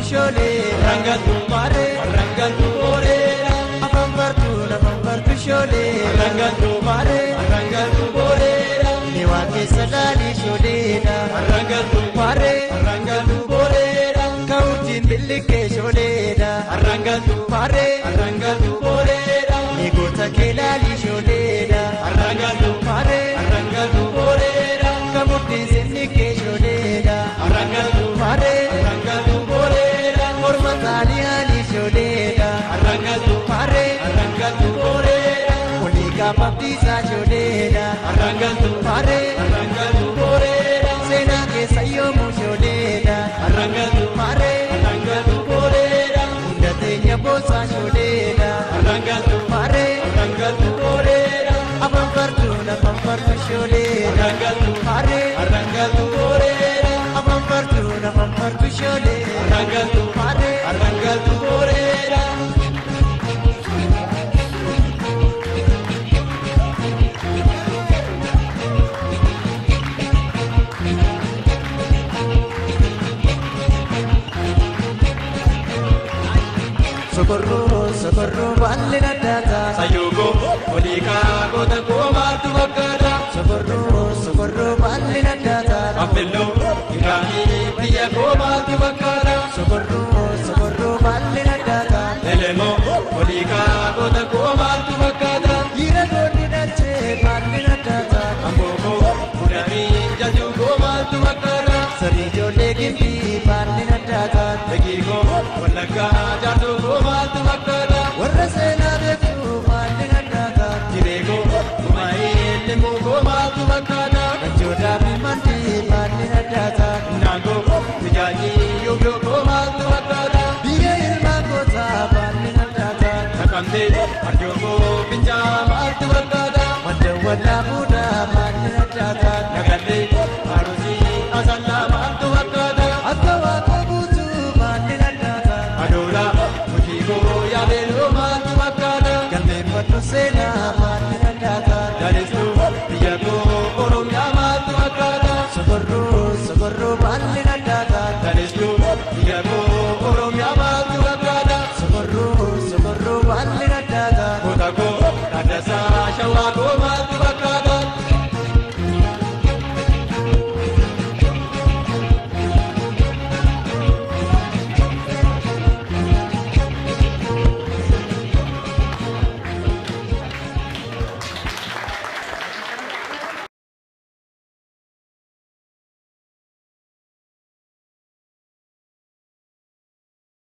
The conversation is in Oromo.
shole rangatu mare rangatu borera afan bartu shole rangatu mare rangatu borera dewa ke sadali shole rangatu mare rangatu borera kautin bilike shole rangatu mare rangatu borera negota kelali shole rangatu mare rangatu borera kamutin sinike shole rangatu mare rangatu borera hormatali ali shole rangatu mare rangatu borera oliga baptiza shole rangatu mare rangatu borera sena ke sayomu shole rangatu mare rangatu borera undatenya bosa shole rangatu mare rangatu borera abam partu shole rangatu mare rangatu borera abam partu shole rangatu mare rangatu borera socorro balle nadata Sayugo olika kota koma tu bakara socorro balle nadata Appello irani priya koma tu bakara socorro balle nadata Elemo olika kota koma tu bakara ira gonni nache balle nadata Ambogo urani jaju koma tu bakara sari jole gindi balle nadata Legigo walaga jaju koma tu bakara warra sena beku balle nadata Jirego umai lemo koma tu bakara kajoda bimandi balle nadata Nago tujaji yogo koma tu bakara biye ilma kota balle nadata Nakande arjogo pinjama tu bakara wanda wala buda balle nadata Nagande arusi asallama tu bakara akawa kabutu balle nadata Adora mujigo yadelo ma tu bakara galme patu sena balle nadata Darisu piyago oromya ma tu bakara socorro balle nadata Darisu piyago oromya ma tu bakara socorro balle nadata Kotago kadasa shawago